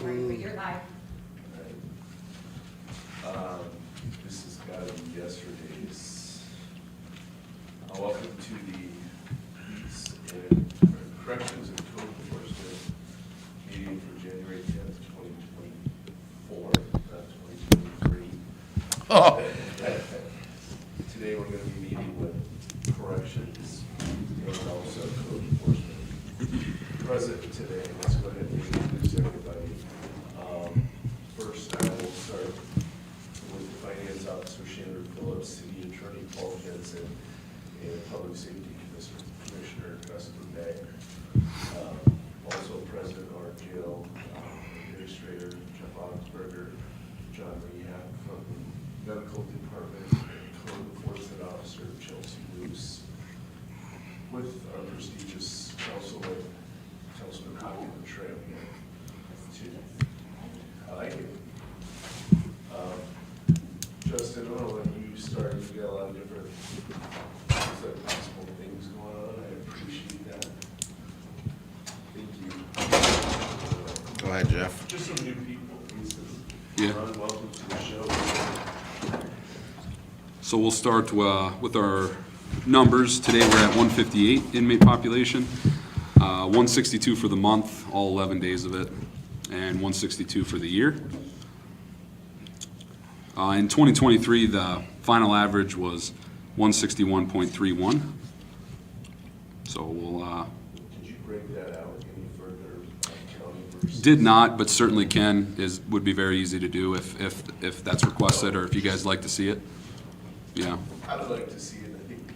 Right, but you're live. This has got to be yesterday's. Welcome to the Police and Corrections and Code Enforcement meeting for January 10th, 2024, not 2023. Oh. Today we're going to be meeting with corrections and also code enforcement. Present today, let's go ahead and introduce everybody. First, I will start with the Finance Officer Shandra Phillips, City Attorney Paul Jensen, and Public Safety Commissioner Christopher Beck. Also present are Jail Administrator Jeff Augsburger, John Rehab from the Medical Department, and Code Enforcement Officer Chelsea Luce, with our prestigious Councilman Hawkins and Tram here too. I like it. Justin, I want to let you start. You've got a lot of different possible things going on. I appreciate that. Thank you. Go ahead, Jeff. Just some new people. Yeah. Ron, welcome to the show. So we'll start with our numbers. Today we're at 158 inmate population, 162 for the month, all 11 days of it, and 162 for the year. In 2023, the final average was 161.31. So we'll Did you break that out any further, county versus? did not, but certainly can would be very easy to do if that's requested or if you guys like to see it. Yeah. I would like to see it. I think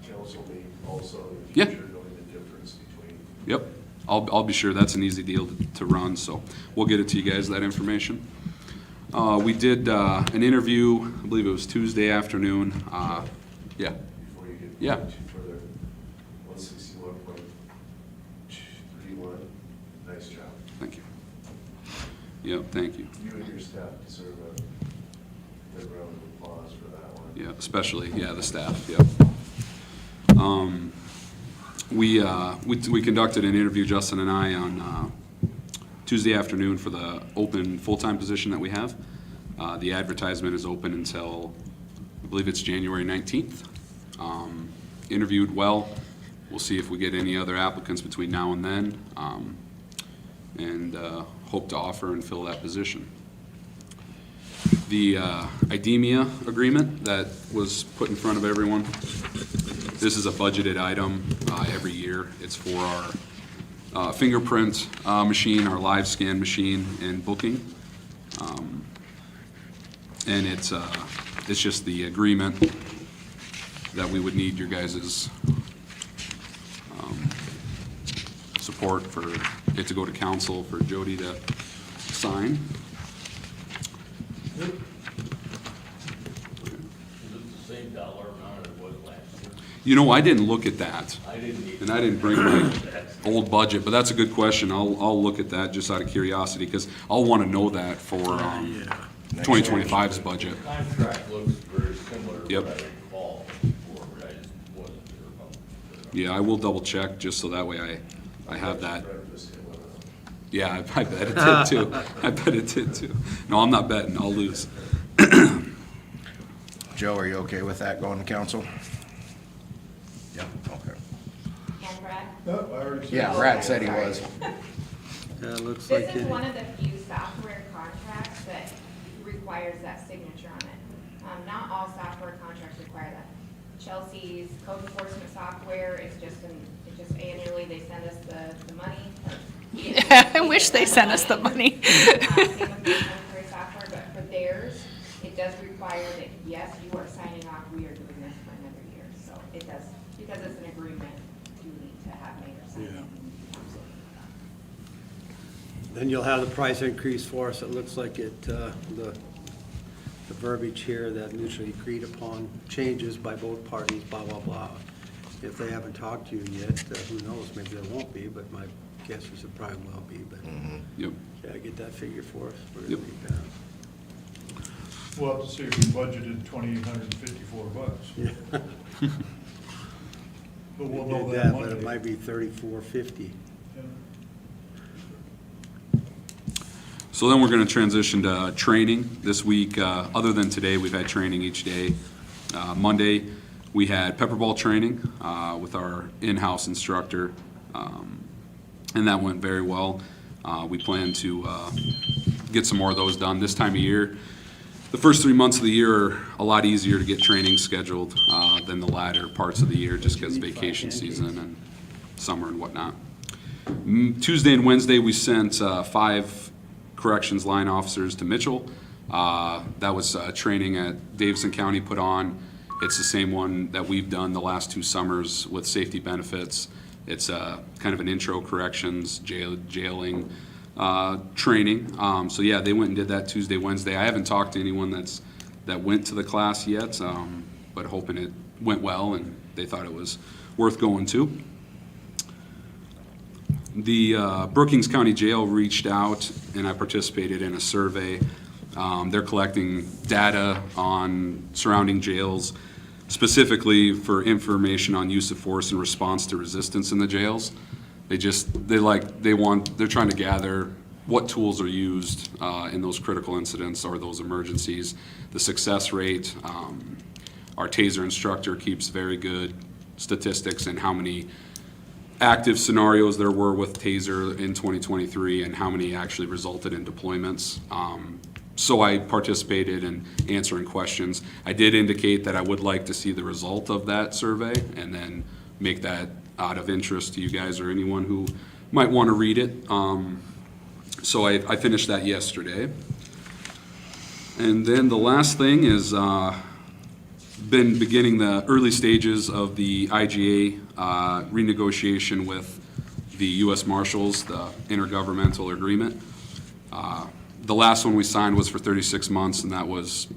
council may also in the Yeah. future knowing the difference between. Yep, I'll be sure. That's an easy deal to run, so we'll get it to you guys, that information. We did an interview, I believe it was Tuesday afternoon. Yeah, Before you get Yeah. too further, 161.31. Nice job. thank you. Yep, thank you. You and your staff deserve a good round of applause for that one. Yeah, especially, the staff, yep. We conducted an interview, Justin and I, on Tuesday afternoon for the open full-time position that we have. The advertisement is open until, I believe it's January 19th. Interviewed well. We'll see if we get any other applicants between now and then, and hope to offer and fill that position. The IDEMIA agreement that was put in front of everyone, this is a budgeted item every year. It's for our fingerprint machine, our live scan machine, and booking. And it's just the agreement that we would need your guys' support for it to go to council for Jody to sign. Is it the same dollar amount it was last year? You know, I didn't look at that. I didn't either. And I didn't bring my old budget, but that's a good question. I'll look at that just out of curiosity, because I'll want to know that for 2025's budget. The contract looks very similar to Yep. what I recall before, but I just wasn't sure about it. Yeah, I will double check, just so that way I have that. Breakfast, it went up. Yeah, I bet it did too. I bet it did too. No, I'm not betting, I'll lose. Joe, are you okay with that going to council? Yeah, okay. And Brad? Nope, I already said. Yeah, Brad said he was. Yeah, it looks like This is it. one of the few software contracts that requires that signature on it. Not all software contracts require that. Chelsea's code enforcement software is just annually, they send us the money. I wish they sent us the money. Same with the cemetery software, but for theirs, it does require that, yes, you are signing off, we are doing this for another year. So it does, because it's an agreement, you need to have Mayor sign it. Then you'll have the price increase for us. It looks like it, the verbiage here that mutually agreed upon changes by both parties, blah, blah, blah. If they haven't talked to you yet, who knows, maybe there won't be, but my guess is it probably will be, but, Yep. yeah, get that figure for us. We're Yep. gonna be, We'll have to see if we budgeted $2,854. yeah. But we'll We know did that that, but it Monday. might be $34.50. Yeah. So then we're going to transition to training this week. Other than today, we've had training each day. Monday, we had pepper ball training with our in-house instructor, and that went very well. We plan to get some more of those done this time of year. The first 3 months of the year are a lot easier to get training scheduled than the latter parts of the year, just because vacation season and summer and whatnot. Tuesday and Wednesday, we sent 5 corrections line officers to Mitchell. That was training at Davidson County put on. It's the same one that we've done the last 2 summers with safety benefits. It's kind of an intro corrections, jailing training. So yeah, they went and did that Tuesday, Wednesday. I haven't talked to anyone that went to the class yet, but hoping it went well and they thought it was worth going to. The Brookings County Jail reached out and I participated in a survey. They're collecting data on surrounding jails, specifically for information on use of force in response to resistance in the jails. They're trying to gather what tools are used in those critical incidents or those emergencies, the success rate. Our TASER instructor keeps very good statistics in how many active scenarios there were with TASER in 2023 and how many actually resulted in deployments. So I participated in answering questions. I did indicate that I would like to see the result of that survey and then make that out of interest to you guys or anyone who might want to read it. So I finished that yesterday. And then the last thing is been beginning the early stages of the IGA renegotiation with the U.S. Marshals, the intergovernmental agreement. The last one we signed was for 36 months, and that was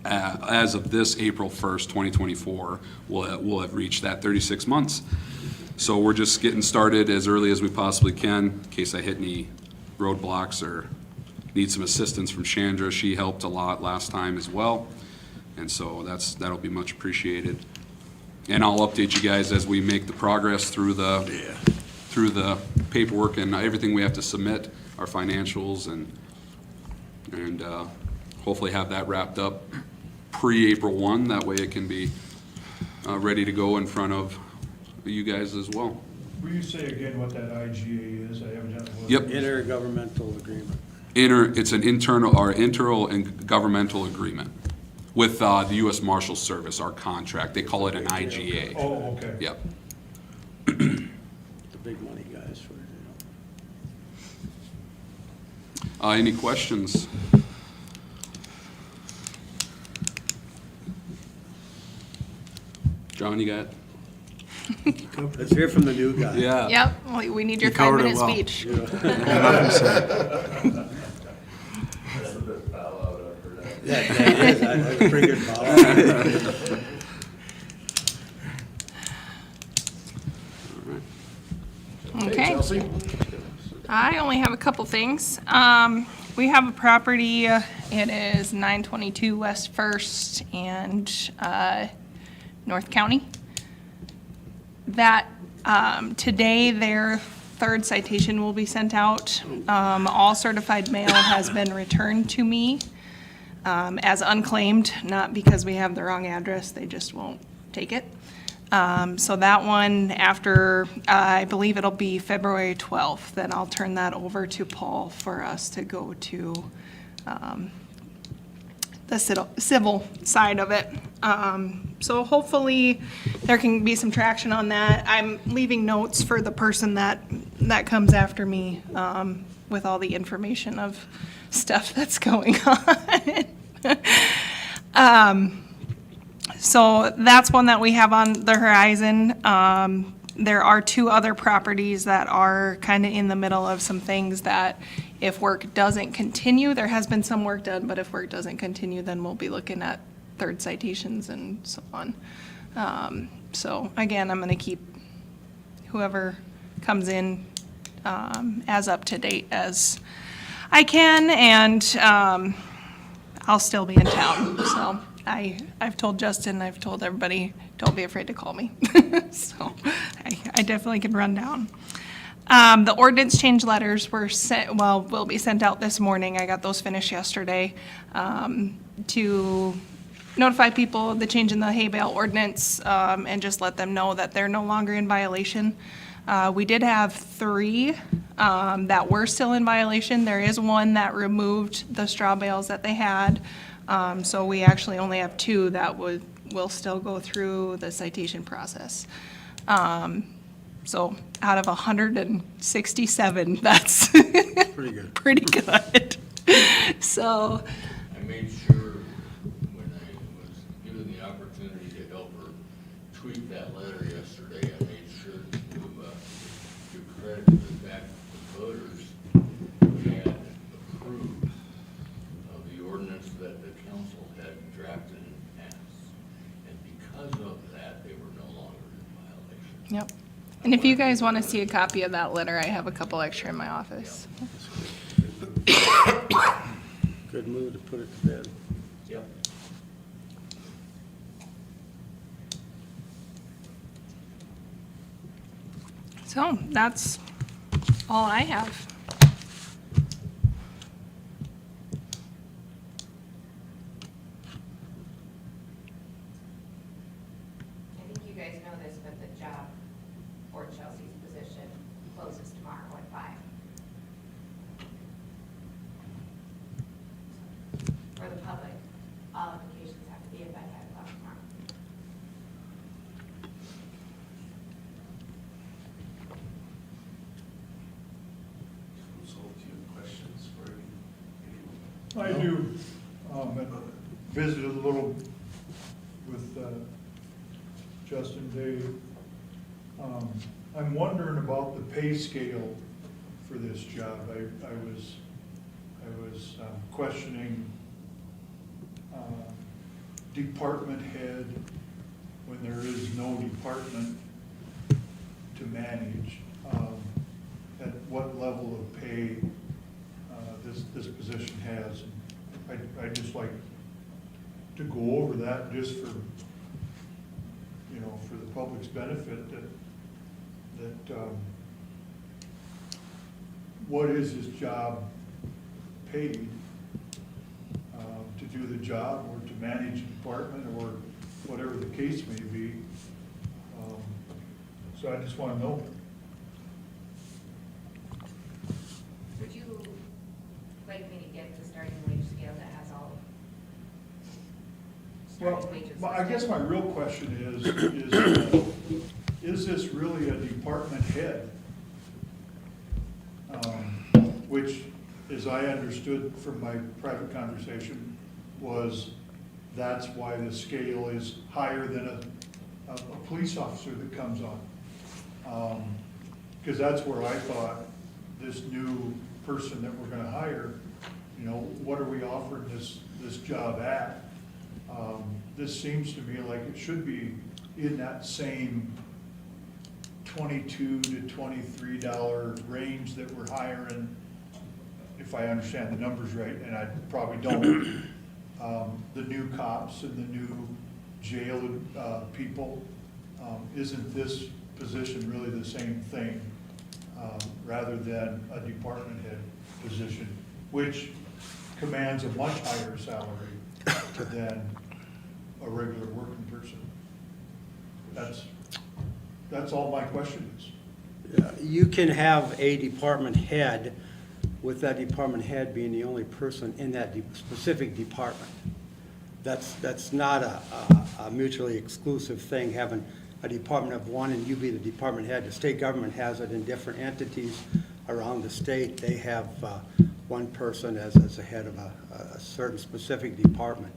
as of this April 1st, 2024, we'll have reached that 36 months. So we're just getting started as early as we possibly can, in case I hit any roadblocks or need some assistance from Chandra. She helped a lot last time as well, and so that'll be much appreciated. And I'll update you guys as we make the progress through the paperwork and everything we have to submit, our financials, and hopefully have that wrapped up pre-April 1. That way it can be ready to go in front of you guys as well. Will you say again what that IGA is? I haven't done it. Yep. Intergovernmental agreement. It's an internal and governmental agreement with the U.S. Marshals Service, our contract. They call it an IGA. Oh, okay. Yep. The big money guys for, Any questions? John, you got? Let's hear from the new guy. Yeah. Yep, we need your You covered it 5-minute well. speech. That's the best bow out I've heard. That is, that's a pretty good follow. Okay. Chelsea? I only have a couple things. We have a property, it is 922 West First and North County. That, today, their 3rd citation will be sent out. All certified mail has been returned to me as unclaimed, not because we have the wrong address, they just won't take it. So that one, after, I believe it'll be February 12th, then I'll turn that over to Paul for us to go to the civil side of it. So hopefully there can be some traction on that. I'm leaving notes for the person that comes after me with all the information of stuff that's going on. So that's one that we have on the horizon. There are 2 other properties that are kind of in the middle of some things that if work doesn't continue, there has been some work done, but if work doesn't continue, then we'll be looking at 3rd citations and so on. So again, I'm going to keep whoever comes in as up to date as I can, and I'll still be in town. So I've told Justin, I've told everybody, don't be afraid to call me. So I definitely can run down. The ordinance change letters were sent, well, will be sent out this morning. I got those finished yesterday, to notify people of the change in the hay bale ordinance, and just let them know that they're no longer in violation. We did have 3, that were still in violation. There is one that removed the straw bales that they had. So we actually only have 2 that will still go through the citation process. So out of 167, that's Pretty good. pretty good. So, I made sure when I was given the opportunity to help her tweak that letter yesterday, I made sure to give credit to the fact that the voters had approved of the ordinance that the council had drafted and passed. And because of that, they were no longer in violation. yep. And if you guys want to see a copy of that letter, I have a couple extra in my office. Good move to put it to bed. Yep. So that's all I have. I think you guys know this, but the job for Chelsea's position closes tomorrow at 5. For the public, all applications have to be in by 5 o'clock tomorrow. So do you have questions for anyone? I do, visited a little with Justin Dave. I'm wondering about the pay scale for this job. I was questioning department head when there is no department to manage. At what level of pay this position has. I'd just like to go over that just for, you know, for the public's benefit, that what is his job paid to do the job or to manage a department or whatever the case may be. So I just want to know. Would you like me to get the starting wage scale that has all Well, starting wages? I guess my real question is this really a department head? Which, as I understood from my private conversation, was that's why the scale is higher than a police officer that comes on. Because that's where I thought this new person that we're gonna hire, you know, what are we offering this job at? This seems to me like it should be in that same $22 to $23 range that we're hiring, if I understand the numbers right, and I probably don't. The new cops and the new jail people, isn't this position really the same thing, rather than a department head position, which commands a much higher salary than a regular working person? That's all my question is. You can have a department head with that department head being the only person in that specific department. That's not a mutually exclusive thing, having a department of one and you be the department head. The state government has it in different entities around the state. They have one person as the head of a certain specific department.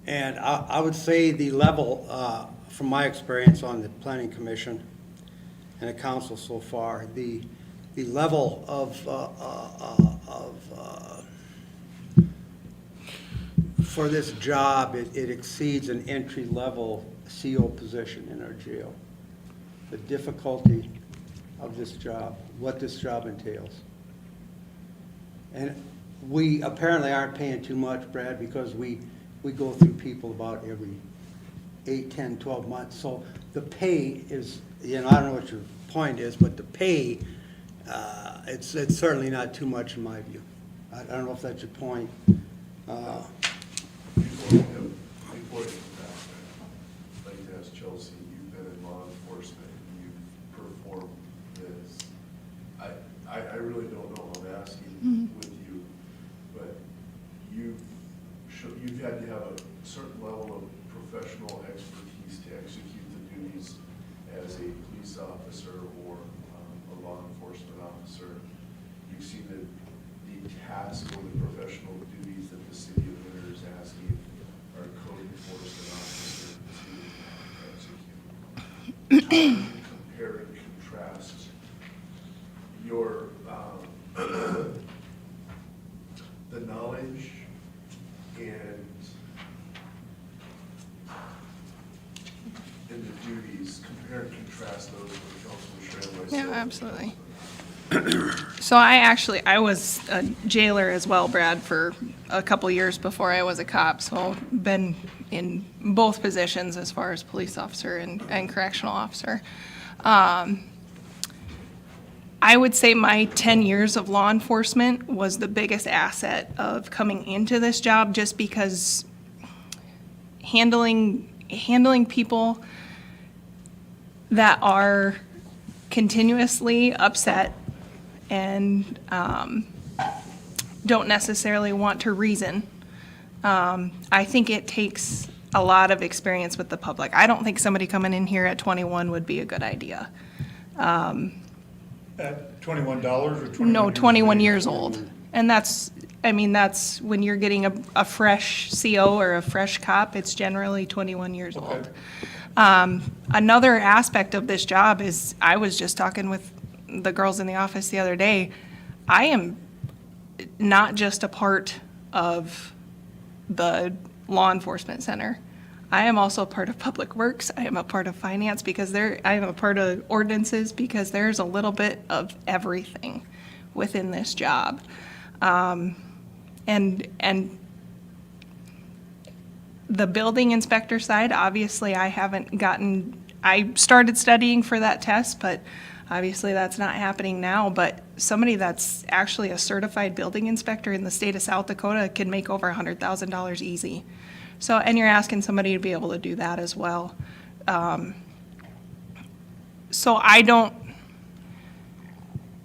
And I would say the level, from my experience on the planning commission and the council so far, the level of for this job, it exceeds an entry-level CO position in our jail. The difficulty of this job, what this job entails. And we apparently aren't paying too much, Brad, because we go through people about every 8, 10, 12 months. So the pay is, you know, I don't know what your point is, but the pay it's certainly not too much in my view. I don't know if that's your point. Before you come back, I'd like to ask Chelsea, you've been in law enforcement, and you've performed this. I really don't know, I'm asking with you, but you've had to have a certain level of professional expertise to execute the duties as a police officer or a law enforcement officer. You've seen the task or the professional duties that the city of Winter is asking our code enforcement officer to execute. How do you compare and contrast your, the knowledge and the duties, compare and contrast those with Councilman Schramm, myself? Yeah, absolutely. So I was a jailer as well, Brad, for a couple years before I was a cop, so been in both positions as far as police officer and correctional officer. I would say my 10 years of law enforcement was the biggest asset of coming into this job, just because handling people that are continuously upset and don't necessarily want to reason. I think it takes a lot of experience with the public. I don't think somebody coming in here at 21 would be a good idea. At $21 or 21? No, 21 years old. And that's when you're getting a fresh CO or a fresh cop, it's generally 21 years old. Another aspect of this job is, I was just talking with the girls in the office the other day, I am not just a part of the law enforcement center. I am also a part of Public Works. I am a part of finance I am a part of ordinances, because there's a little bit of everything within this job. And the building inspector side, obviously I started studying for that test, but obviously that's not happening now. But somebody that's actually a certified building inspector in the state of South Dakota can make over $100,000 easy. So, and you're asking somebody to be able to do that as well. So I don't,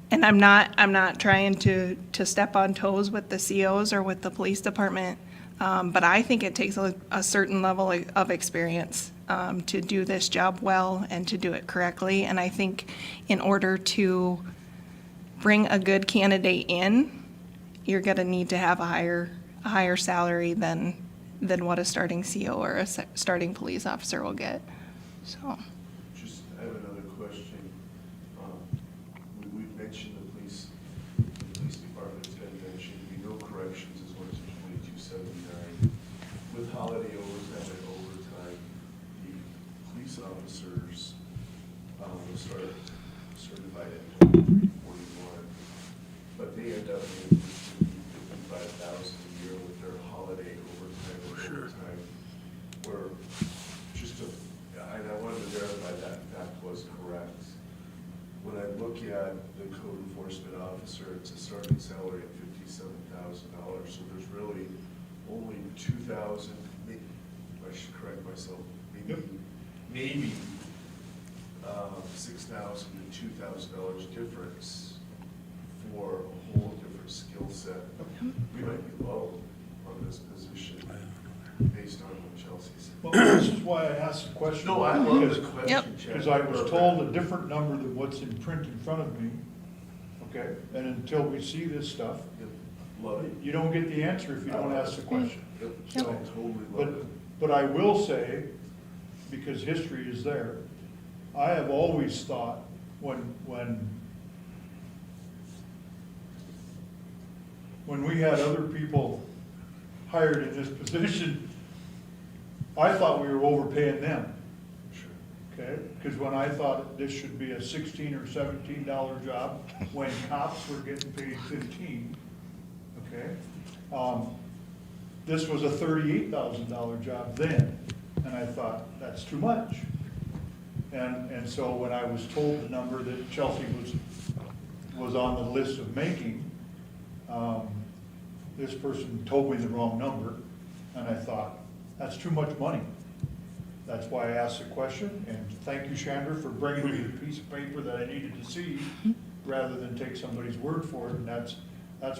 and I'm not trying to step on toes with the COs or with the police department, but I think it takes a certain level of experience to do this job well and to do it correctly. And I think in order to bring a good candidate in, you're gonna need to have a higher salary than what a starting CO or a starting police officer will get, so. I have another question. We've mentioned the police department's been mentioned, we know corrections is what's in 2279. With holiday overtime and overtime, the police officers will start certified at 2341, but they end up making $55,000 a year with their holiday overtime or overtime. Where and I wanted to verify that fact was correct. When I look at the code enforcement officer, it's a starting salary of $57,000, so there's really only 2,000, maybe, I should correct myself, maybe $6,000 to $2,000 difference for a whole different skill set. We might be low on this position based on what Chelsea said. Well, this is why I asked the question. No, I love the because- question, Yep. Chad. Because I was told a different number than what's in print in front of me, okay? And until we see this stuff, Love it. you don't get the answer if you don't ask the question. Yep, I So, totally love it. but I will say, because history is there, I have always thought when we had other people hired in this position, I thought we were overpaying them, Sure. okay? Because when I thought this should be a $16 or $17 job, when cops were getting paid 15, okay? This was a $38,000 job then, and I thought, that's too much. And so when I was told the number that Chelsea was was on the list of making, this person told me the wrong number, and I thought, that's too much money. That's why I asked the question, and thank you, Chandra, for bringing me the piece of paper that I needed to see, rather than take somebody's word for it, and that's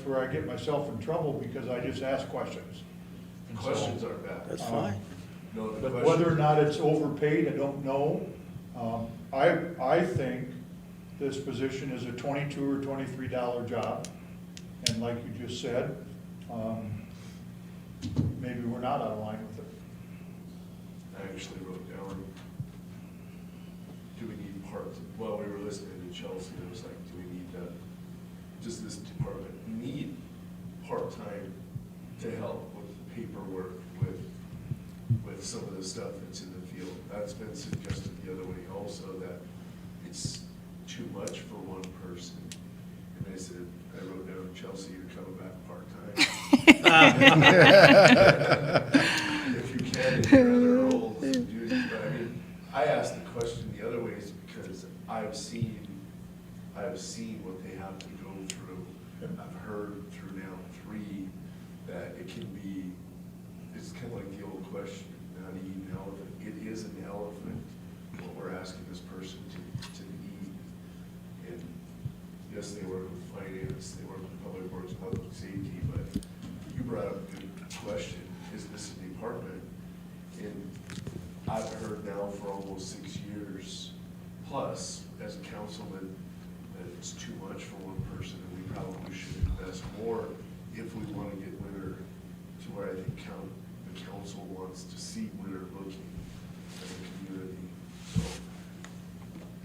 where I get myself in trouble, because I just ask questions. And so, Questions are bad. That's fine. No, the but question- whether or not it's overpaid, I don't know. I think this position is a $22 or $23 job, and like you just said, maybe we're not out of line with it. I actually wrote down, do we need while we were listening to Chelsea, it was like, do we need does this department need part-time to help with paperwork, with some of the stuff that's in the field? That's been suggested the other way also, that it's too much for one person. And I said, I wrote down, Chelsea, you're coming back part-time. If you can, in your other roles and duties, but I mean, I asked the question the other ways because I've seen what they have to go through. I've heard through now 3 that it can be, it's kind of like the old question, not eating an elephant. It is an elephant, what we're asking this person to eat. And yes, they work with finance, they work with public works, public safety, but you brought up a good question, is this a department? And I've heard now for almost 6 years plus as a councilman that it's too much for one person, and we probably should invest more if we want to get Winter to where I think the council wants to see Winter looking as a community. So,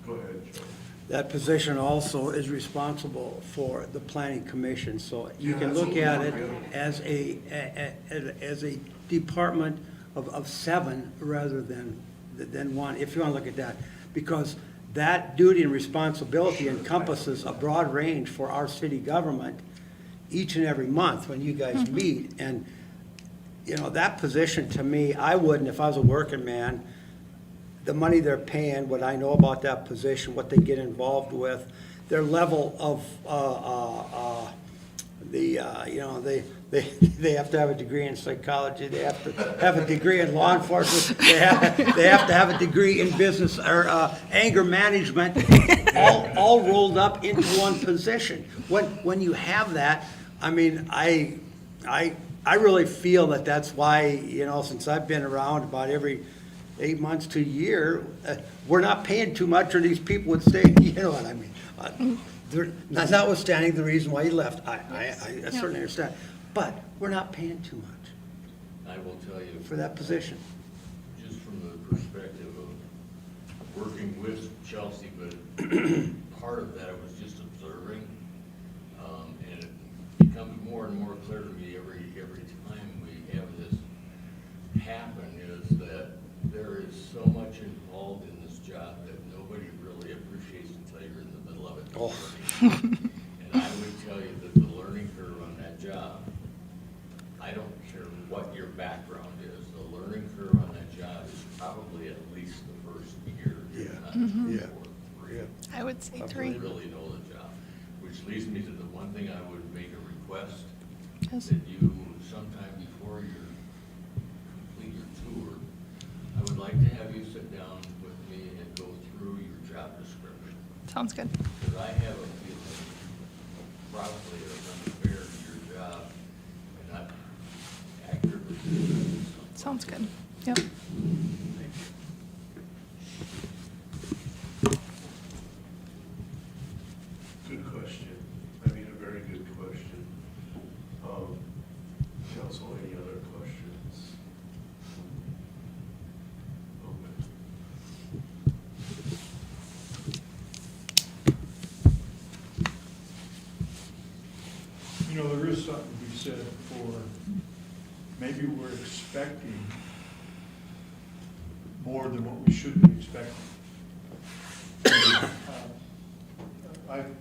go ahead, Joe. That position also is responsible for the planning commission, so you Yeah, can that's look what at we it do. as a department of 7 rather than 1, if you want to look at that. Because that duty and responsibility encompasses a broad range for our city government each and every month when you guys meet. And, you know, that position to me, I wouldn't, if I was a working man, the money they're paying, what I know about that position, what they get involved with, their level of, you know, they have to have a degree in psychology, they have to have a degree in law enforcement, they have to have a degree in business or anger management, all rolled up into one position. When you have that, I mean, I really feel that that's why, you know, since I've been around about every 8 months to a year, we're not paying too much, or these people would stay, you know what I mean? Notwithstanding the reason why he left, I certainly understand, but we're not paying too much I will tell you. for that position. Just from the perspective of working with Chelsea, but part of that was just observing. And it becomes more and more clear to me every time we have this happen, is that there is so much involved in this job that nobody really appreciates until you're in the middle of it. Oh. And I would tell you that the learning curve on that job, I don't care what your background is, the learning curve on that job is probably at least the first year, if not 2 or 3. I would say To 3. really know the job, which leads me to the one thing I would make a request, Yes. that you, sometime before you complete your tour, I would like to have you sit down with me and go through your job description. Sounds good. Because I have a feeling probably it's unfair to your job and not accurately. Sounds good. Yep. Good question. I mean, a very good question. Council, any other questions? Okay. You know, there is something to be said for, maybe we're expecting more than what we should be expecting.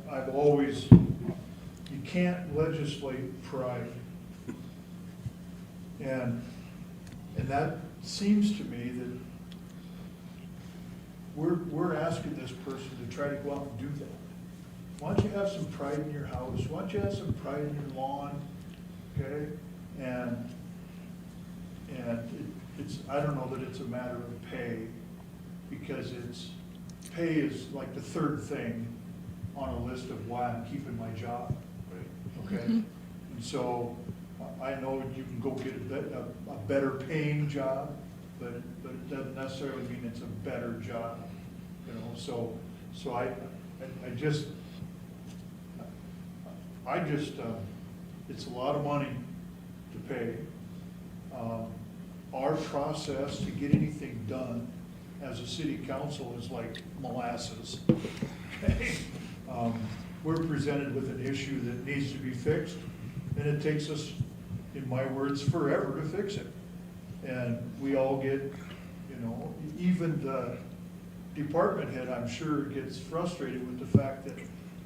I've always, you can't legislate pride. And that seems to me that we're asking this person to try to go out and do that. why don't you have some pride in your house? Why don't you have some pride in your lawn? Okay? And it's, I don't know that it's a matter of pay, because pay is like the third thing on a list of why I'm keeping my job. Okay? And so, I know you can go get a better paying job, but it doesn't necessarily mean it's a better job, you know, so I just, it's a lot of money to pay. Our process to get anything done as a city council is like molasses, okay? We're presented with an issue that needs to be fixed, and it takes us, in my words, forever to fix it. And we all get, you know, even the department head, I'm sure, gets frustrated with the fact that,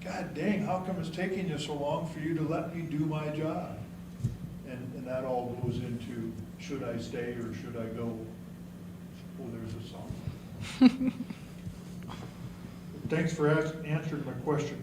God dang, how come it's taking you so long for you to let me do my job? And that all goes into, should I stay or should I go? Oh, there's a song. Thanks for answering my question.